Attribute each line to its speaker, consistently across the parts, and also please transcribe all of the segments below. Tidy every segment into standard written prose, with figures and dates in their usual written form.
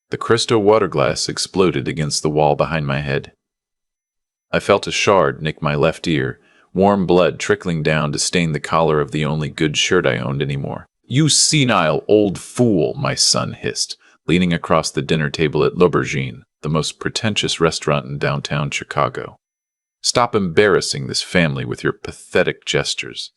Speaker 1: The crystal water glass exploded against the wall behind my head. I felt a shard nick my left ear, warm blood trickling down to stain the collar of the only good shirt I owned anymore. "You senile old fool," my son hissed, leaning across the dinner table at L'Aubergine, the most pretentious restaurant in downtown Chicago. "Stop embarrassing this family with your pathetic gestures."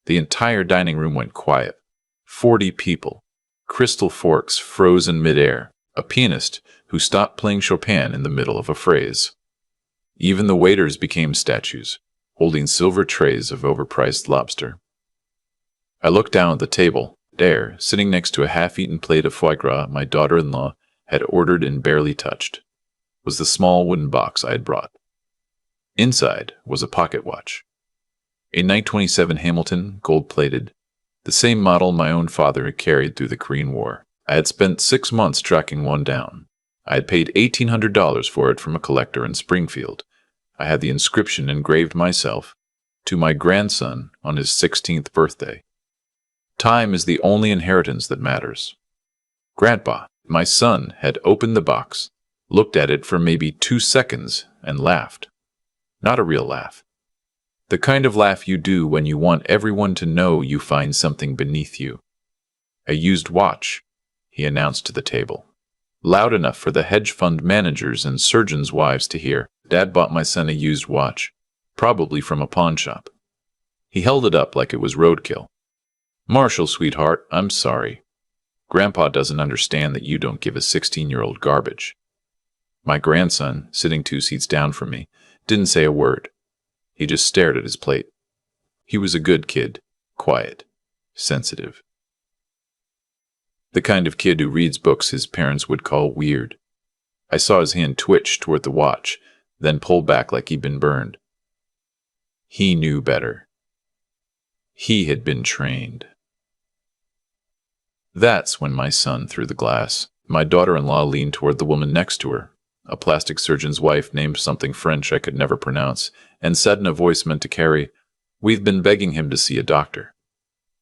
Speaker 1: The entire dining room went quiet. 40 people. Crystal forks frozen midair. A pianist who stopped playing Chopin in the middle of a phrase. Even the waiters became statues, holding silver trays of overpriced lobster. I looked down at the table. There, sitting next to a half-eaten plate of foie gras my daughter-in-law had ordered and barely touched, was the small wooden box I had brought. Inside was a pocket watch. A 927 Hamilton, gold-plated, the same model my own father had carried through the Korean War. I had spent 6 months tracking one down. I had paid $1,800 for it from a collector in Springfield. I had the inscription engraved myself, to my grandson on his 16th birthday. Time is the only inheritance that matters. Grandpa, my son, had opened the box, looked at it for maybe 2 seconds, and laughed. Not a real laugh. The kind of laugh you do when you want everyone to know you find something beneath you. "A used watch," he announced to the table. Loud enough for the hedge fund managers and surgeons' wives to hear. Dad bought my son a used watch, probably from a pawn shop. He held it up like it was roadkill. "Marshall, sweetheart, I'm sorry. Grandpa doesn't understand that you don't give a 16-year-old garbage." My grandson, sitting 2 seats down from me, didn't say a word. He just stared at his plate. He was a good kid, quiet, sensitive. The kind of kid who reads books his parents would call weird. I saw his hand twitch toward the watch, then pull back like he'd been burned. He knew better. He had been trained. That's when my son threw the glass. My daughter-in-law leaned toward the woman next to her, a plastic surgeon's wife named something French I could never pronounce, and said in a voice meant to carry, "We've been begging him to see a doctor.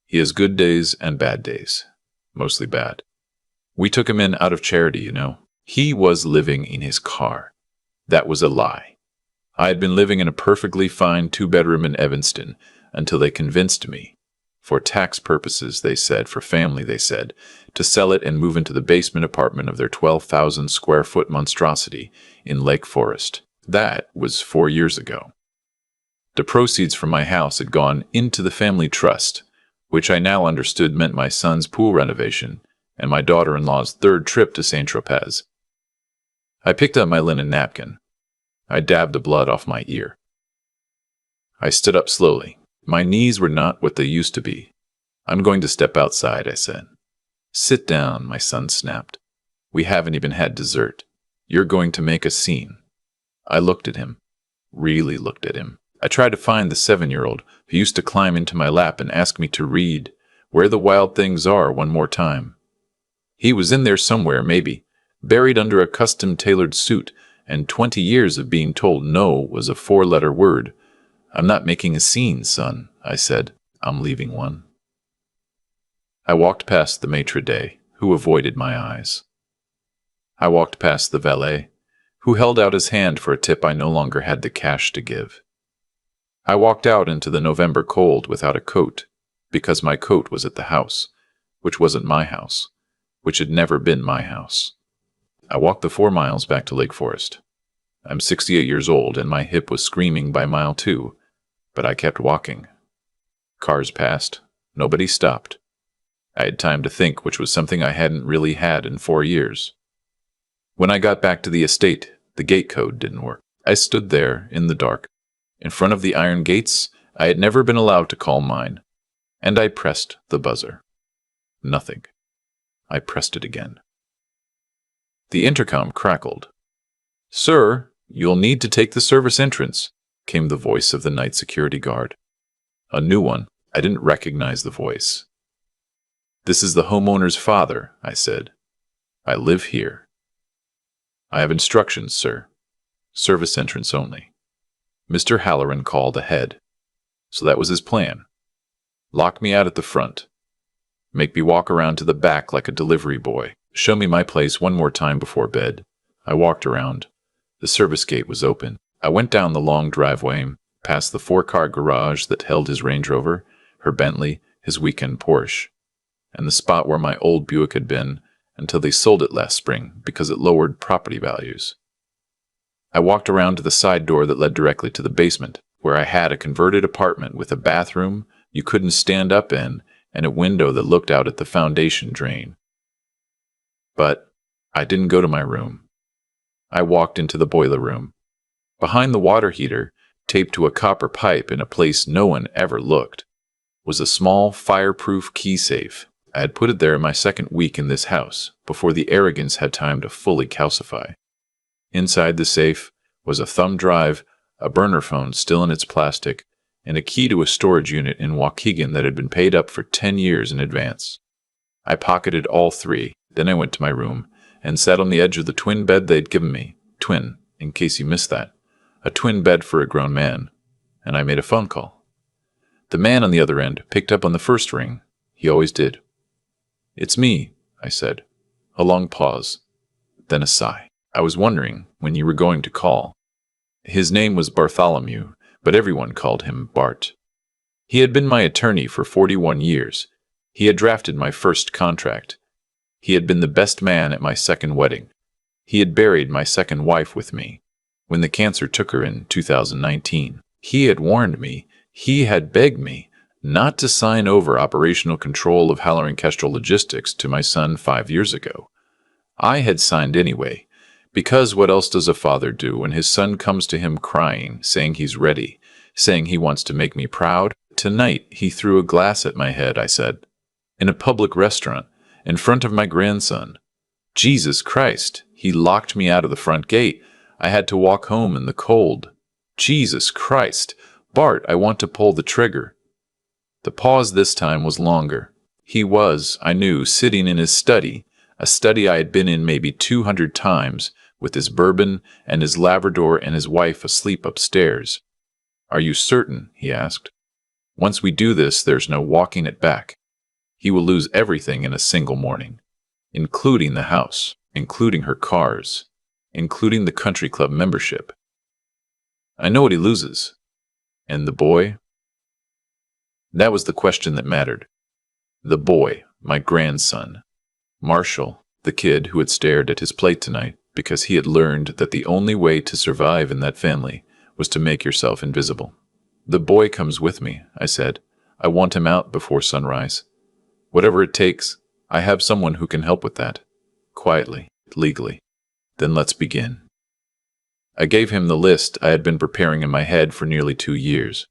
Speaker 1: He has good days and bad days. Mostly bad. We took him in out of charity, you know. He was living in his car. That was a lie. I had been living in a perfectly fine 2-bedroom in Evanston until they convinced me, for tax purposes, they said, for family, they said, to sell it and move into the basement apartment of their 12,000 square foot monstrosity in Lake Forest. That was 4 years ago. The proceeds from my house had gone into the family trust, which I now understood meant my son's pool renovation and my daughter-in-law's 3rd trip to Saint-Tropez. I picked up my linen napkin. I dabbed the blood off my ear. I stood up slowly. My knees were not what they used to be. "I'm going to step outside," I said. "Sit down," my son snapped. "We haven't even had dessert. You're going to make a scene." I looked at him. Really looked at him. I tried to find the 7-year-old who used to climb into my lap and ask me to read Where the Wild Things Are one more time. He was in there somewhere, maybe, buried under a custom-tailored suit, and 20 years of being told no was a 4-letter word. "I'm not making a scene, son," I said. "I'm leaving one." I walked past the maitre d', who avoided my eyes. I walked past the valet, who held out his hand for a tip I no longer had the cash to give. I walked out into the November cold without a coat, because my coat was at the house, which wasn't my house, which had never been my house. I walked the 4 miles back to Lake Forest. I'm 68 years old, and my hip was screaming by mile 2, but I kept walking. Cars passed. Nobody stopped. I had time to think, which was something I hadn't really had in 4 years. When I got back to the estate, the gate code didn't work. I stood there in the dark. In front of the iron gates I had never been allowed to call mine, and I pressed the buzzer. Nothing. I pressed it again. The intercom crackled. "Sir, you'll need to take the service entrance," came the voice of the night security guard. A new one. I didn't recognize the voice. "This is the homeowner's father," I said. "I live here." "I have instructions, sir. Service entrance only." Mr. Halloran called ahead. So that was his plan. Lock me out at the front. Make me walk around to the back like a delivery boy. Show me my place one more time before bed. I walked around. The service gate was open. I went down the long driveway, past the 4-car garage that held his Range Rover, her Bentley, his weekend Porsche, and the spot where my old Buick had been until they sold it last spring because it lowered property values. I walked around to the side door that led directly to the basement, where I had a converted apartment with a bathroom you couldn't stand up in and a window that looked out at the foundation drain. But I didn't go to my room. I walked into the boiler room. Behind the water heater, taped to a copper pipe in a place no one ever looked, was a small, fireproof key safe. I had put it there in my second week in this house, before the arrogance had time to fully calcify. Inside the safe was a thumb drive, a burner phone still in its plastic, and a key to a storage unit in Waukegan that had been paid up for 10 years in advance. I pocketed all 3, then I went to my room, and sat on the edge of the twin bed they'd given me. Twin, in case you missed that. A twin bed for a grown man. And I made a phone call. The man on the other end picked up on the first ring. He always did. "It's me," I said. A long pause, then a sigh. "I was wondering when you were going to call." His name was Bartholomew, but everyone called him Bart. He had been my attorney for 41 years. He had drafted my first contract. He had been the best man at my second wedding. He had buried my second wife with me when the cancer took her in 2019. He had warned me, he had begged me, not to sign over operational control of Halloran Kestrel Logistics to my son 5 years ago. I had signed anyway, because what else does a father do when his son comes to him crying, saying he's ready, saying he wants to make me proud? Tonight he threw a glass at my head, I said, in a public restaurant, in front of my grandson. Jesus Christ, he locked me out of the front gate. I had to walk home in the cold. Jesus Christ, Bart, I want to pull the trigger. The pause this time was longer. He was, I knew, sitting in his study, a study I had been in maybe 200 times, with his bourbon and his Labrador and his wife asleep upstairs. "Are you certain?" he asked. "Once we do this, there's no walking it back. He will lose everything in a single morning, including the house, including her cars, including the country club membership. I know what he loses. And the boy?" That was the question that mattered. The boy, my grandson. Marshall, the kid who had stared at his plate tonight because he had learned that the only way to survive in that family was to make yourself invisible. "The boy comes with me," I said. "I want him out before sunrise. Whatever it takes, I have someone who can help with that. Quietly, legally. Then let's begin." I gave him the list I had been preparing in my head for nearly 2 years.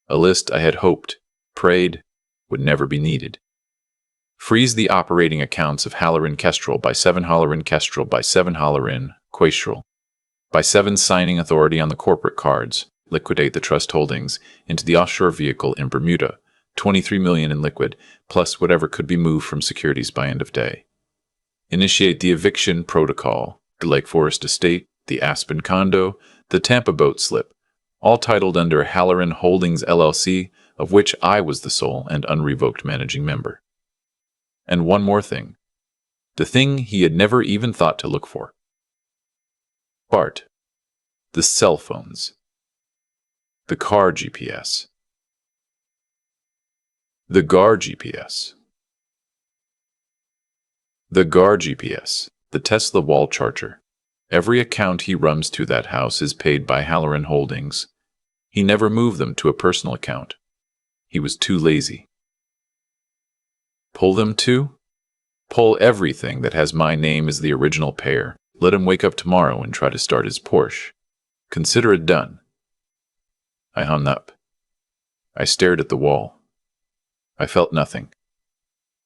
Speaker 1: A list I had hoped, prayed, would never be needed. Freeze the operating accounts of Halloran Kestrel by 7 Halloran Kestrel by 7 Halloran Kestrel. By 7 signing authority on the corporate cards. Liquidate the trust holdings into the offshore vehicle in Bermuda. 23 million in liquid, plus whatever could be moved from securities by end of day. Initiate the eviction protocol. The Lake Forest Estate, the Aspen Condo, the Tampa Boat Slip, all titled under Halloran Holdings LLC, of which I was the sole and unrevoked managing member. And one more thing. The thing he had never even thought to look for. Bart. The cell phones. The car GPS. The GAR GPS. The GAR GPS, the Tesla wall charger. Every account he runs to that house is paid by Halloran Holdings. He never moved them to a personal account. He was too lazy. Pull them too? Pull everything that has my name as the original payer. Let him wake up tomorrow and try to start his Porsche. Consider it done. I hung up. I stared at the wall. I felt nothing.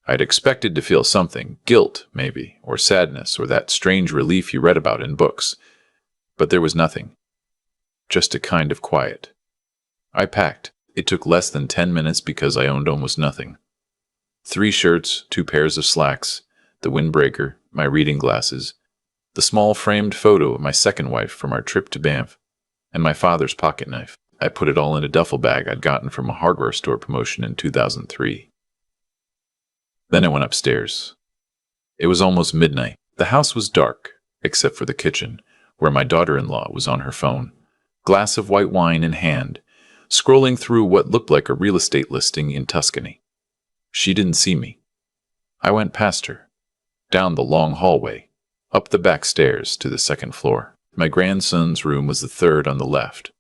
Speaker 1: I'd expected to feel something, guilt, maybe, or sadness, or that strange relief you read about in books. But there was nothing. Just a kind of quiet. I packed. It took less than 10 minutes because I owned almost nothing. 3 shirts, 2 pairs of slacks, the windbreaker, my reading glasses, the small framed photo of my second wife from our trip to Banff, and my father's pocket knife. I put it all in a duffel bag I'd gotten from a hardware store promotion in 2003. Then I went upstairs. It was almost midnight. The house was dark, except for the kitchen, where my daughter-in-law was on her phone, glass of white wine in hand, scrolling through what looked like a real estate listing in Tuscany. She didn't see me. I went past her, down the long hallway, up the back stairs to the second floor. My grandson's room was the third on the left.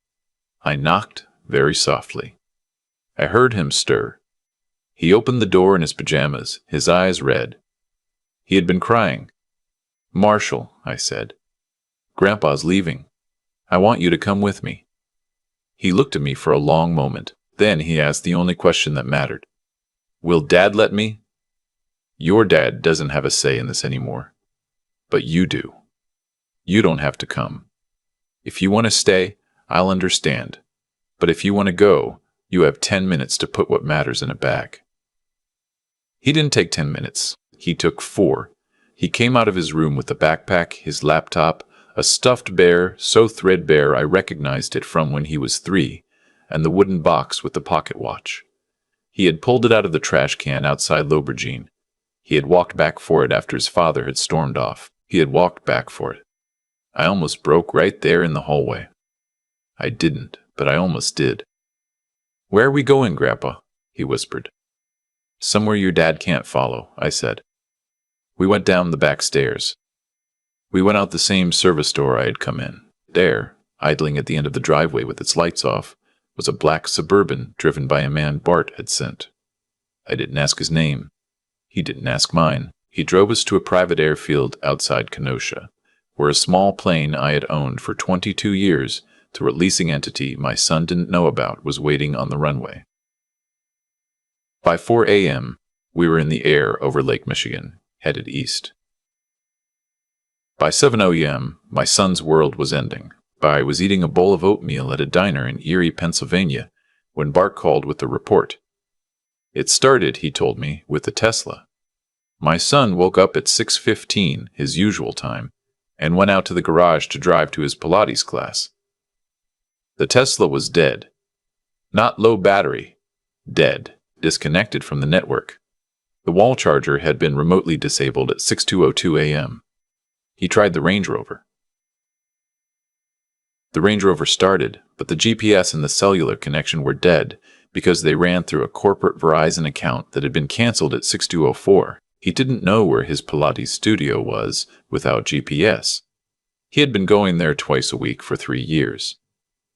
Speaker 1: I knocked very softly. I heard him stir. He opened the door in his pajamas, his eyes red. He had been crying. "Marshall," I said, "Grandpa's leaving. I want you to come with me." He looked at me for a long moment. Then he asked the only question that mattered. "Will Dad let me?" "Your dad doesn't have a say in this anymore. But you do. You don't have to come. If you want to stay, I'll understand. But if you want to go, you have 10 minutes to put what matters in a bag." He didn't take 10 minutes. He took 4. He came out of his room with a backpack, his laptop, a stuffed bear so threadbare I recognized it from when he was 3, and the wooden box with the pocket watch. He had pulled it out of the trash can outside L'Aubergine. He had walked back for it after his father had stormed off. He had walked back for it. I almost broke right there in the hallway. I didn't, but I almost did. "Where are we going, Grandpa?" he whispered. "Somewhere your dad can't follow," I said. We went down the back stairs. We went out the same service door I had come in. There, idling at the end of the driveway with its lights off, was a black Suburban driven by a man Bart had sent. I didn't ask his name. He didn't ask mine. He drove us to a private airfield outside Kenosha, where a small plane I had owned for 22 years through a leasing entity my son didn't know about was waiting on the runway. By 4 a.m., we were in the air over Lake Michigan, headed east. By 7 a.m., my son's world was ending. I was eating a bowl of oatmeal at a diner in Erie, Pennsylvania, when Bart called with a report. It started, he told me, with the Tesla. My son woke up at 6:15, his usual time, and went out to the garage to drive to his Pilates class. The Tesla was dead. Not low battery. Dead. Disconnected from the network. The wall charger had been remotely disabled at 6:02 a.m. He tried the Range Rover. The Range Rover started, but the GPS and the cellular connection were dead because they ran through a corporate Verizon account that had been canceled at 6204. He didn't know where his Pilates studio was without GPS. He had been going there twice a week for 3 years.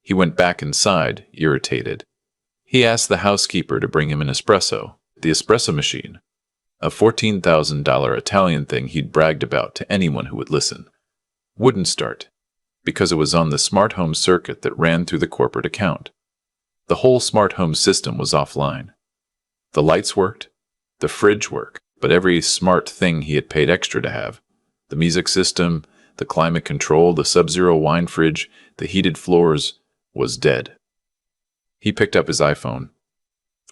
Speaker 1: He went back inside, irritated. He asked the housekeeper to bring him an espresso, the espresso machine, a $14,000 Italian thing he'd bragged about to anyone who would listen. Wouldn't start, because it was on the smart home circuit that ran through the corporate account. The whole smart home system was offline. The lights worked, the fridge worked, but every smart thing he had paid extra to have, the music system, the climate control, the sub-zero wine fridge, the heated floors, was dead. He picked up his iPhone,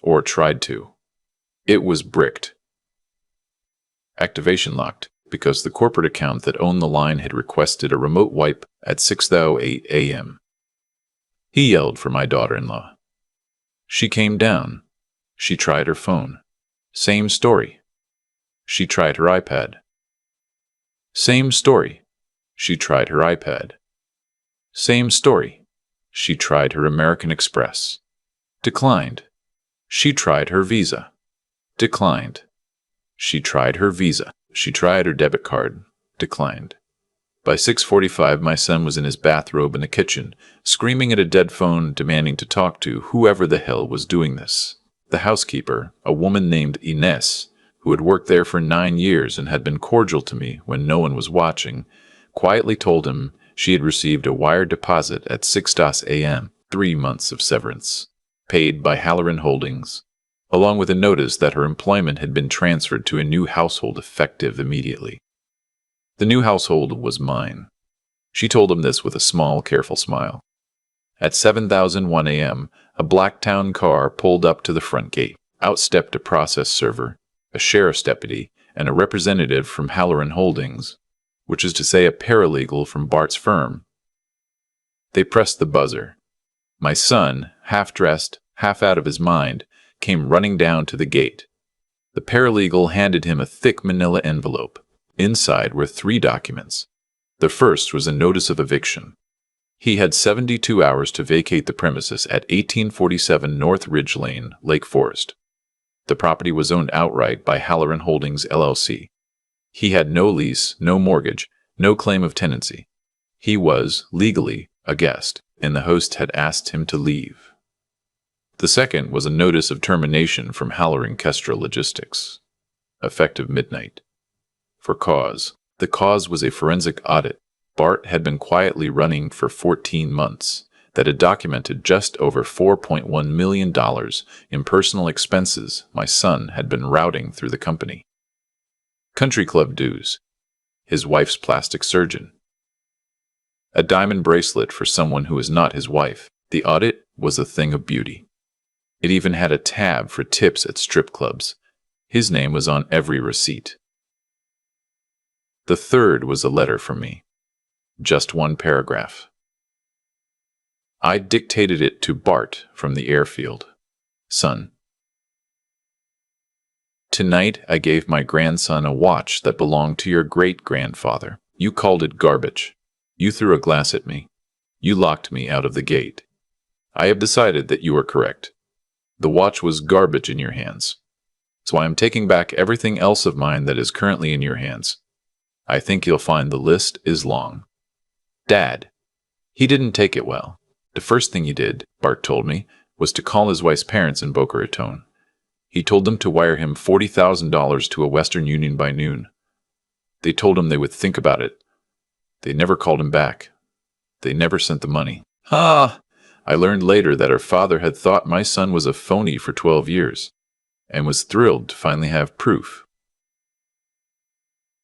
Speaker 1: or tried to. It was bricked. Activation locked, because the corporate account that owned the line had requested a remote wipe at 6:08 a.m. He yelled for my daughter-in-law. She came down. She tried her phone. Same story. She tried her iPad. Same story. She tried her iPad. Same story. She tried her American Express. Declined. She tried her Visa. Declined. She tried her Visa. She tried her debit card. Declined. By 6:45, my son was in his bathrobe in the kitchen, screaming at a dead phone, demanding to talk to whoever the hell was doing this. The housekeeper, a woman named Ines, who had worked there for 9 years and had been cordial to me when no one was watching, quietly told him she had received a wire deposit at 6 a.m., 3 months of severance, paid by Halloran Holdings, along with a notice that her employment had been transferred to a new household effective immediately. The new household was mine. She told him this with a small, careful smile. At 7:01 a.m., a Blacktown car pulled up to the front gate. Out stepped a process server, a sheriff's deputy, and a representative from Halloran Holdings, which is to say a paralegal from Bart's firm. They pressed the buzzer. My son, half-dressed, half out of his mind, came running down to the gate. The paralegal handed him a thick manila envelope. Inside were 3 documents. The first was a notice of eviction. He had 72 hours to vacate the premises at 1847 North Ridge Lane, Lake Forest. The property was owned outright by Halloran Holdings, LLC. He had no lease, no mortgage, no claim of tenancy. He was, legally, a guest, and the host had asked him to leave. The second was a notice of termination from Halloran Kestra Logistics, effective midnight. For cause. The cause was a forensic audit Bart had been quietly running for 14 months that had documented just over $4.1 million in personal expenses my son had been routing through the company. Country club dues. His wife's plastic surgeon. A diamond bracelet for someone who is not his wife. The audit was a thing of beauty. It even had a tab for tips at strip clubs. His name was on every receipt. The third was a letter from me. Just 1 paragraph. I dictated it to Bart from the airfield. Son. Tonight I gave my grandson a watch that belonged to your great-grandfather. You called it garbage. You threw a glass at me. You locked me out of the gate. I have decided that you are correct. The watch was garbage in your hands. So I am taking back everything else of mine that is currently in your hands. I think you'll find the list is long. Dad. He didn't take it well. The first thing he did, Bart told me, was to call his wife's parents in Boca Raton. He told them to wire him $40,000 to a Western Union by noon. They told him they would think about it. They never called him back. They never sent the money. I learned later that her father had thought my son was a phony for 12 years and was thrilled to finally have proof.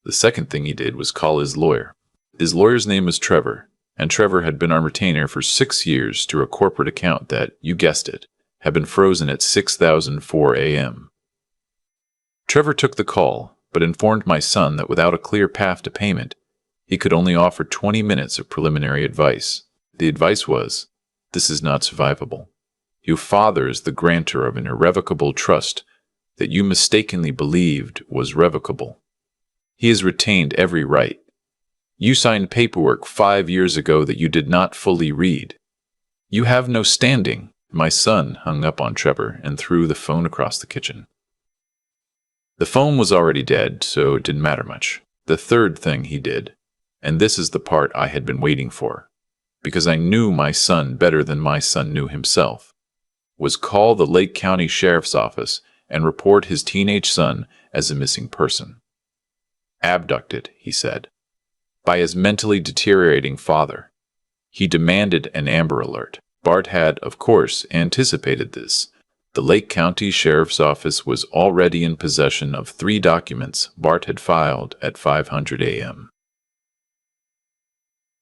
Speaker 1: The second thing he did was call his lawyer. His lawyer's name was Trevor, and Trevor had been on retainer for 6 years through a corporate account that, you guessed it, had been frozen at 6:04 a.m. Trevor took the call, but informed my son that without a clear path to payment, he could only offer 20 minutes of preliminary advice. The advice was, this is not survivable. Your father is the grantor of an irrevocable trust that you mistakenly believed was revocable. He has retained every right. You signed paperwork 5 years ago that you did not fully read. You have no standing. My son hung up on Trevor and threw the phone across the kitchen. The phone was already dead, so it didn't matter much. The third thing he did, and this is the part I had been waiting for, because I knew my son better than my son knew himself, was call the Lake County Sheriff's Office and report his teenage son as a missing person. Abducted, he said, by his mentally deteriorating father. He demanded an Amber Alert. Bart had, of course, anticipated this. The Lake County Sheriff's Office was already in possession of 3 documents Bart had filed at 5:00 a.m.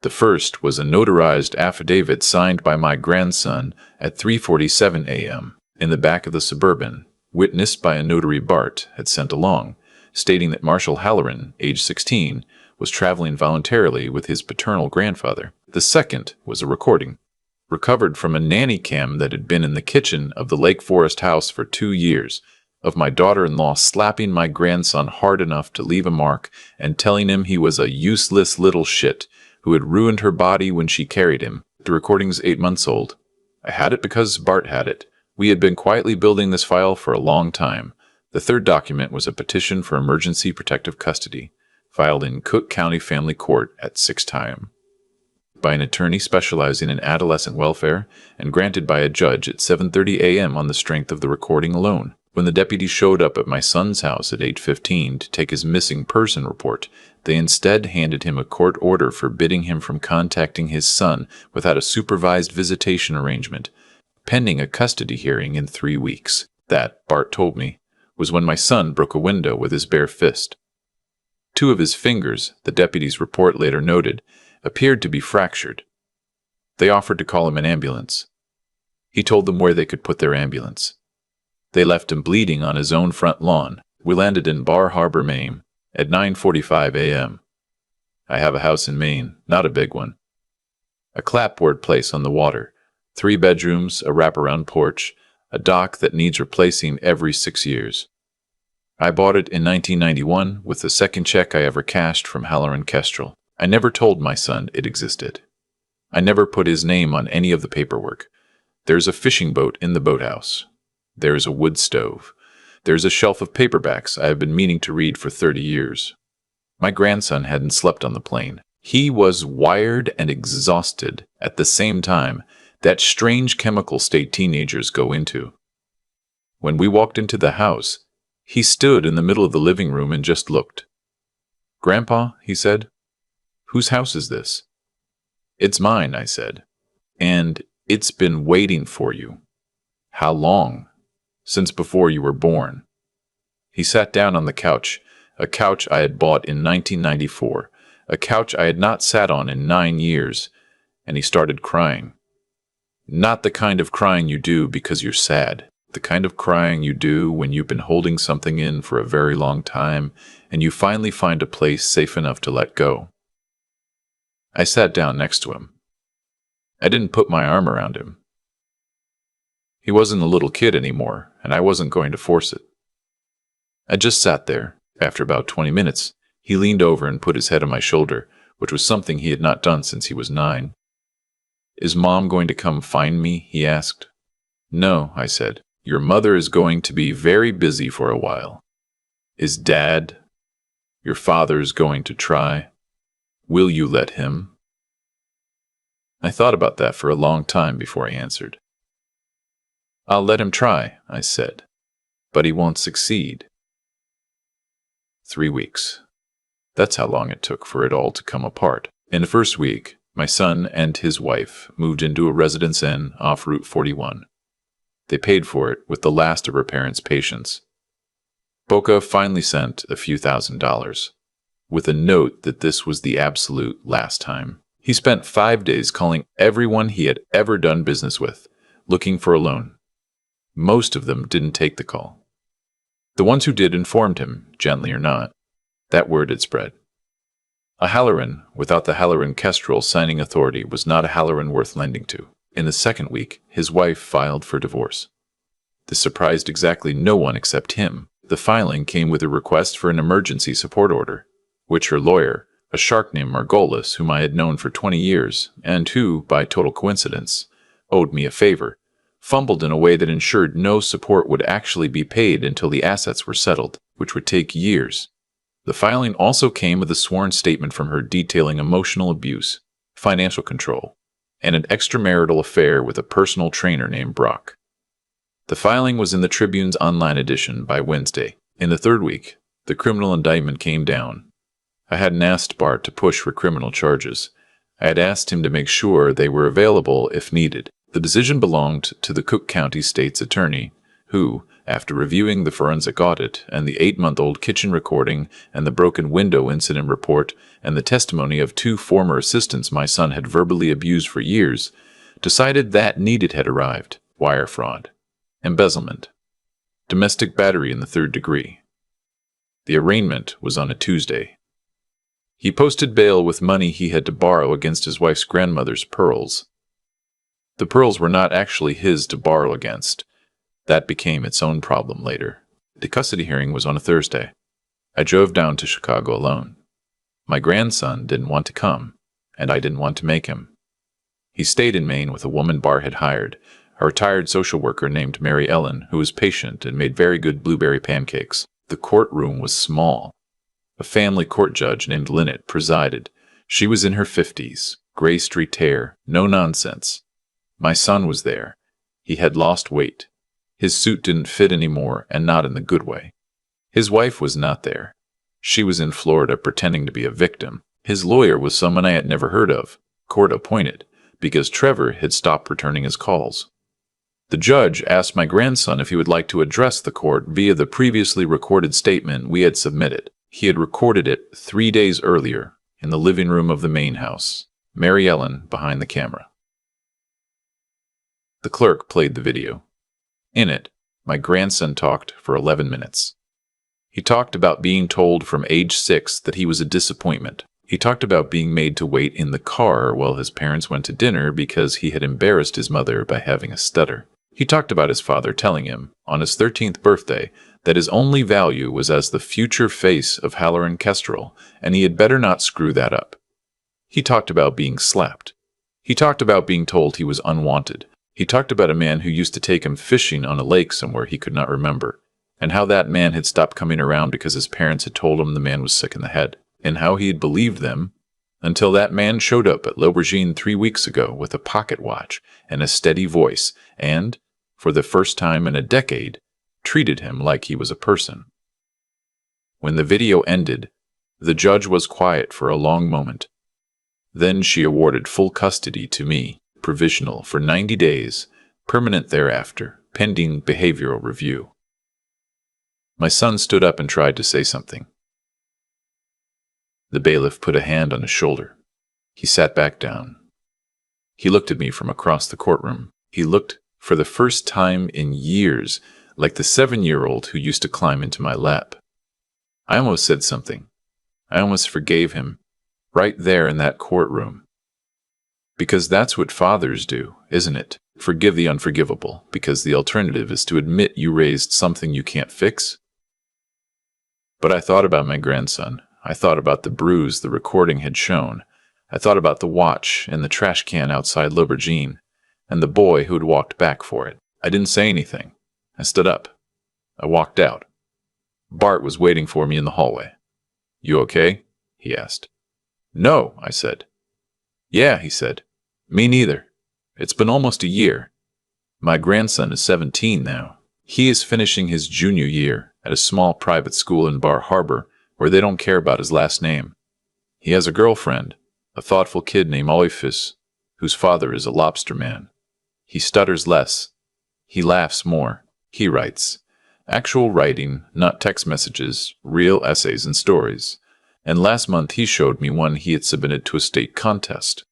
Speaker 1: The first was a notarized affidavit signed by my grandson at 3:47 a.m. in the back of the Suburban, witnessed by a notary Bart had sent along, stating that Marshall Halloran, age 16, was traveling voluntarily with his paternal grandfather. The second was a recording, recovered from a nanny cam that had been in the kitchen of the Lake Forest house for 2 years, of my daughter-in-law slapping my grandson hard enough to leave a mark and telling him he was a useless little shit who had ruined her body when she carried him. The recording's 8 months old. I had it because Bart had it. We had been quietly building this file for a long time. The third document was a petition for emergency protective custody, filed in Cook County Family Court at 6 time, by an attorney specializing in adolescent welfare and granted by a judge at 7:30 a.m. on the strength of the recording alone. When the deputy showed up at my son's house at 8:15 to take his missing person report, they instead handed him a court order forbidding him from contacting his son without a supervised visitation arrangement, pending a custody hearing in 3 weeks. That, Bart told me, was when my son broke a window with his bare fist. 2 of his fingers, the deputy's report later noted, appeared to be fractured. They offered to call him an ambulance. He told them where they could put their ambulance. They left him bleeding on his own front lawn. We landed in Bar Harbor, Maine, at 9:45 a.m. I have a house in Maine, not a big one. A clapboard place on the water, 3 bedrooms, a wraparound porch, a dock that needs replacing every 6 years. I bought it in 1991 with the second check I ever cashed from Halloran Kestrel. I never told my son it existed. I never put his name on any of the paperwork. There's a fishing boat in the boathouse. There's a wood stove. There's a shelf of paperbacks I have been meaning to read for 30 years. My grandson hadn't slept on the plane. He was wired and exhausted at the same time, that strange chemical state teenagers go into. When we walked into the house, he stood in the middle of the living room and just looked. "Grandpa," he said, "whose house is this?" "It's mine," I said. "And it's been waiting for you." "How long?" "Since before you were born." He sat down on the couch, a couch I had bought in 1994, a couch I had not sat on in 9 years, and he started crying. Not the kind of crying you do because you're sad. The kind of crying you do when you've been holding something in for a very long time and you finally find a place safe enough to let go. I sat down next to him. I didn't put my arm around him. He wasn't a little kid anymore, and I wasn't going to force it. I just sat there. After about 20 minutes, he leaned over and put his head on my shoulder, which was something he had not done since he was 9. "Is Mom going to come find me?" he asked. "No," I said. "Your mother is going to be very busy for a while." "Is Dad? Your father's going to try? Will you let him?" I thought about that for a long time before I answered. "I'll let him try," I said, "but he won't succeed." 3 weeks. That's how long it took for it all to come apart. In the first week, my son and his wife moved into a residence inn off Route 41. They paid for it with the last of her parents' patience. Boca finally sent a few $1,000s, with a note that this was the absolute last time. He spent 5 days calling everyone he had ever done business with, looking for a loan. Most of them didn't take the call. The ones who did informed him, gently or not. That word had spread. A Halloran without the Halloran Kestrel signing authority was not a Halloran worth lending to. In the second week, his wife filed for divorce. This surprised exactly no one except him. The filing came with a request for an emergency support order, which her lawyer, a shark named Margolis, whom I had known for 20 years, and who, by total coincidence, owed me a favor, fumbled in a way that ensured no support would actually be paid until the assets were settled, which would take years. The filing also came with a sworn statement from her detailing emotional abuse, financial control, and an extramarital affair with a personal trainer named Brock. The filing was in the Tribune's online edition by Wednesday. In the third week, the criminal indictment came down. I hadn't asked Bart to push for criminal charges. I had asked him to make sure they were available if needed. The decision belonged to the Cook County State's attorney, who, after reviewing the forensic audit and the 8-month-old kitchen recording and the broken window incident report and the testimony of 2 former assistants my son had verbally abused for years, decided that needed had arrived: wire fraud, embezzlement, domestic battery in the 3rd degree. The arraignment was on a Tuesday. He posted bail with money he had to borrow against his wife's grandmother's pearls. The pearls were not actually his to borrow against. That became its own problem later. The custody hearing was on a Thursday. I drove down to Chicago alone. My grandson didn't want to come, and I didn't want to make him. He stayed in Maine with a woman Bart had hired, a retired social worker named Mary Ellen, who was patient and made very good blueberry pancakes. The courtroom was small. A family court judge named Lynette presided. She was in her 50s, gray-streaked hair, no nonsense. My son was there. He had lost weight. His suit didn't fit anymore, and not in the good way. His wife was not there. She was in Florida pretending to be a victim. His lawyer was someone I had never heard of, court-appointed, because Trevor had stopped returning his calls. The judge asked my grandson if he would like to address the court via the previously recorded statement we had submitted. He had recorded it 3 days earlier in the living room of the main house, Mary Ellen behind the camera. The clerk played the video. In it, my grandson talked for 11 minutes. He talked about being told from age 6 that he was a disappointment. He talked about being made to wait in the car while his parents went to dinner because he had embarrassed his mother by having a stutter. He talked about his father telling him, on his 13th birthday, that his only value was as the future face of Halloran Kestrel, and he had better not screw that up. He talked about being slapped. He talked about being told he was unwanted. He talked about a man who used to take him fishing on a lake somewhere he could not remember, and how that man had stopped coming around because his parents had told him the man was sick in the head, and how he had believed them until that man showed up at L'Aubergine 3 weeks ago with a pocket watch and a steady voice, and, for the first time in a decade, treated him like he was a person. When the video ended, the judge was quiet for a long moment. Then she awarded full custody to me, provisional for 90 days, permanent thereafter, pending behavioral review. My son stood up and tried to say something. The bailiff put a hand on his shoulder. He sat back down. He looked at me from across the courtroom. He looked, for the first time in years, like the 7-year-old who used to climb into my lap. I almost said something. I almost forgave him, right there in that courtroom. Because that's what fathers do, isn't it? Forgive the unforgivable, because the alternative is to admit you raised something you can't fix. But I thought about my grandson. I thought about the bruise the recording had shown. I thought about the watch and the trash can outside L'Aubergine, and the boy who had walked back for it. I didn't say anything. I stood up. I walked out. Bart was waiting for me in the hallway. "You okay?" he asked. "No," I said. "Yeah," he said. "Me neither. It's been almost a year. My grandson is 17 now. He is finishing his junior year at a small private school in Bar Harbor where they don't care about his last name. He has a girlfriend, a thoughtful kid named Oifis, whose father is a lobster man. He stutters less. He laughs more. He writes. Actual writing, not text messages, real essays and stories. And last month he showed me one he had submitted to a state contest.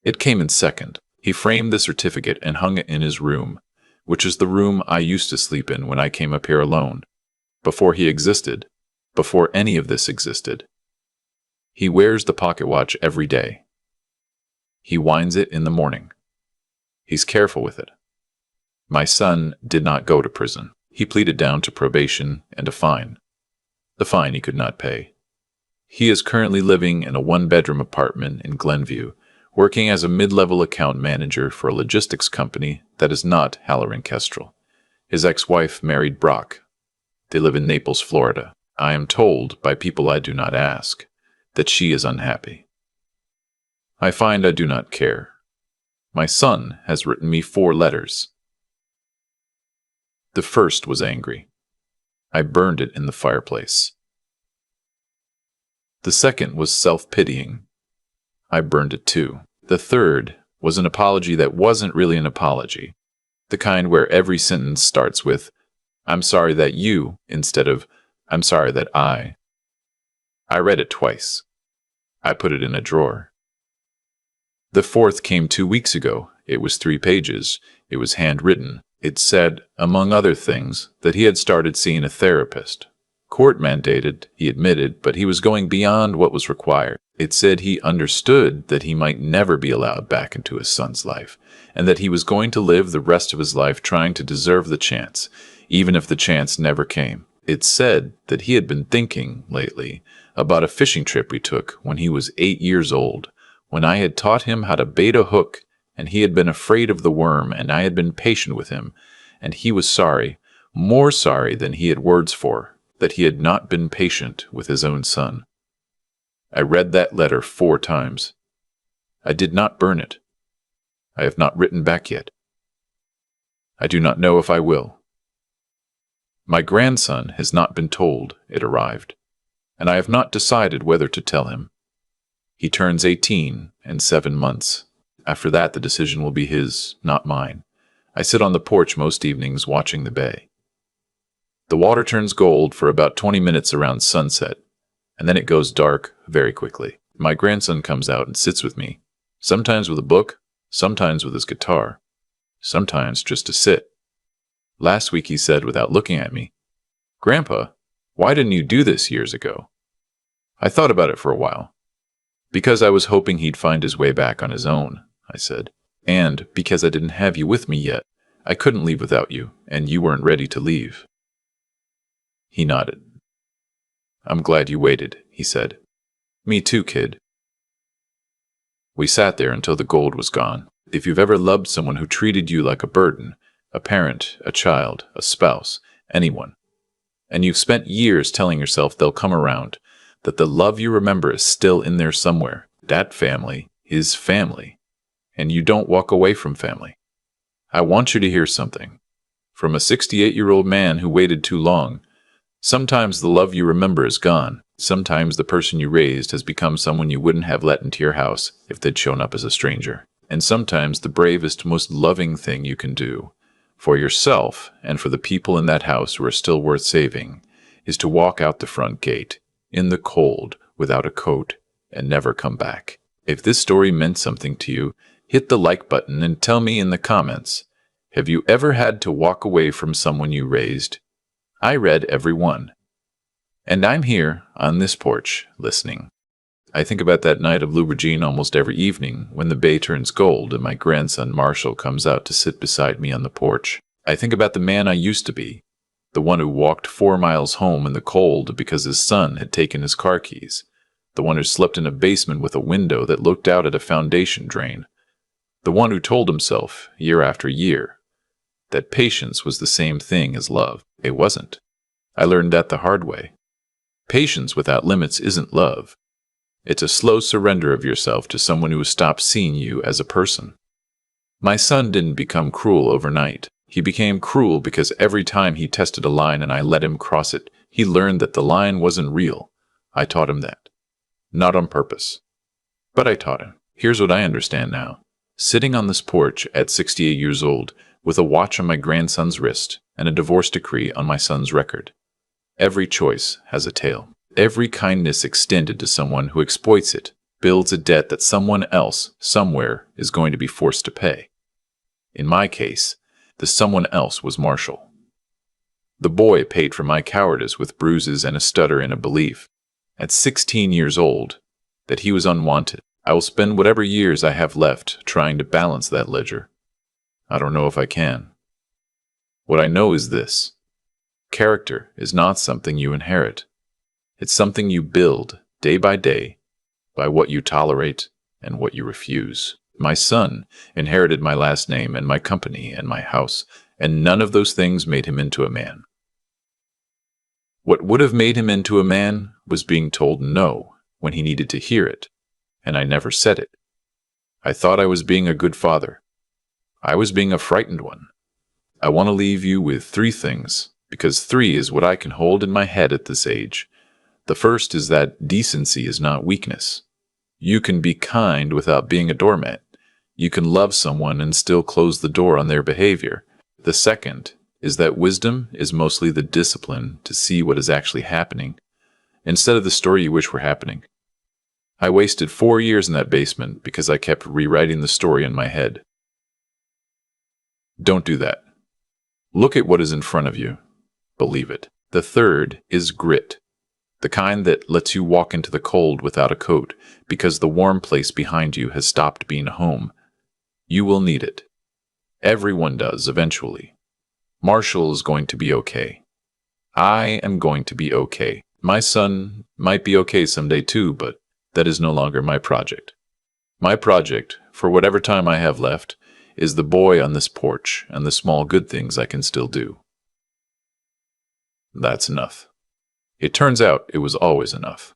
Speaker 1: It came in second. He framed the certificate and hung it in his room, which is the room I used to sleep in when I came up here alone. Before he existed. Before any of this existed. He wears the pocket watch every day. He winds it in the morning. He's careful with it. My son did not go to prison. He pleaded down to probation and a fine. The fine he could not pay. He is currently living in a 1-bedroom apartment in Glenview, working as a mid-level account manager for a logistics company that is not Halloran Kestrel. His ex-wife married Brock. They live in Naples, Florida. I am told, by people I do not ask, that she is unhappy. I find I do not care. My son has written me 4 letters. The first was angry. I burned it in the fireplace. The second was self-pitying. I burned it too. The third was an apology that wasn't really an apology, the kind where every sentence starts with, "I'm sorry that you," instead of, "I'm sorry that I." I read it twice. I put it in a drawer. The fourth came 2 weeks ago. It was 3 pages. It was handwritten. It said, among other things, that he had started seeing a therapist. Court mandated, he admitted, but he was going beyond what was required. It said he understood that he might never be allowed back into his son's life, and that he was going to live the rest of his life trying to deserve the chance, even if the chance never came. It said that he had been thinking, lately, about a fishing trip we took when he was 8 years old, when I had taught him how to bait a hook, and he had been afraid of the worm, and I had been patient with him, and he was sorry, more sorry than he had words for, that he had not been patient with his own son. I read that letter 4 times. I did not burn it. I have not written back yet. I do not know if I will. My grandson has not been told it arrived, and I have not decided whether to tell him. He turns 18 in 7 months. After that, the decision will be his, not mine. I sit on the porch most evenings watching the bay. The water turns gold for about 20 minutes around sunset, and then it goes dark very quickly. My grandson comes out and sits with me, sometimes with a book, sometimes with his guitar, sometimes just to sit. Last week he said, without looking at me, "Grandpa, why didn't you do this years ago?" I thought about it for a while. "Because I was hoping he'd find his way back on his own," I said. "And because I didn't have you with me yet. I couldn't leave without you, and you weren't ready to leave." He nodded. I'm glad you waited, he said. Me too, kid. We sat there until the gold was gone. If you've ever loved someone who treated you like a burden, a parent, a child, a spouse, anyone, and you've spent years telling yourself they'll come around, that the love you remember is still in there somewhere, that family is family, and you don't walk away from family. I want you to hear something. From a 68-year-old man who waited too long, sometimes the love you remember is gone. Sometimes the person you raised has become someone you wouldn't have let into your house if they'd shown up as a stranger. And sometimes the bravest, most loving thing you can do, for yourself and for the people in that house who are still worth saving, is to walk out the front gate, in the cold, without a coat, and never come back. If this story meant something to you, hit the like button and tell me in the comments, have you ever had to walk away from someone you raised? I read every one. And I'm here, on this porch, listening. I think about that night of Loubergine almost every evening when the bay turns gold and my grandson Marshall comes out to sit beside me on the porch. I think about the man I used to be, the one who walked 4 miles home in the cold because his son had taken his car keys, the one who slept in a basement with a window that looked out at a foundation drain, the one who told himself, year after year, that patience was the same thing as love. It wasn't. I learned that the hard way. Patience without limits isn't love. It's a slow surrender of yourself to someone who has stopped seeing you as a person. My son didn't become cruel overnight. He became cruel because every time he tested a line and I let him cross it, he learned that the line wasn't real. I taught him that. Not on purpose. But I taught him. Here's what I understand now. Sitting on this porch at 68 years old, with a watch on my grandson's wrist and a divorce decree on my son's record. Every choice has a tail. Every kindness extended to someone who exploits it builds a debt that someone else, somewhere, is going to be forced to pay. In my case, the someone else was Marshall. The boy paid for my cowardice with bruises and a stutter and a belief, at 16 years old, that he was unwanted. I will spend whatever years I have left trying to balance that ledger. I don't know if I can. What I know is this. Character is not something you inherit. It's something you build, day by day, by what you tolerate and what you refuse. My son inherited my last name and my company and my house, and none of those things made him into a man. What would have made him into a man was being told no when he needed to hear it, and I never said it. I thought I was being a good father. I was being a frightened one. I want to leave you with 3 things, because 3 is what I can hold in my head at this age. The first is that decency is not weakness. You can be kind without being a doormat. You can love someone and still close the door on their behavior. The second is that wisdom is mostly the discipline to see what is actually happening, instead of the story you wish were happening. I wasted 4 years in that basement because I kept rewriting the story in my head. Don't do that. Look at what is in front of you. Believe it. The third is grit. The kind that lets you walk into the cold without a coat because the warm place behind you has stopped being a home. You will need it. Everyone does eventually. Marshall is going to be okay. I am going to be okay. My son might be okay someday too, but that is no longer my project. My project, for whatever time I have left, is the boy on this porch and the small good things I can still do. That's enough. It turns out it was always enough.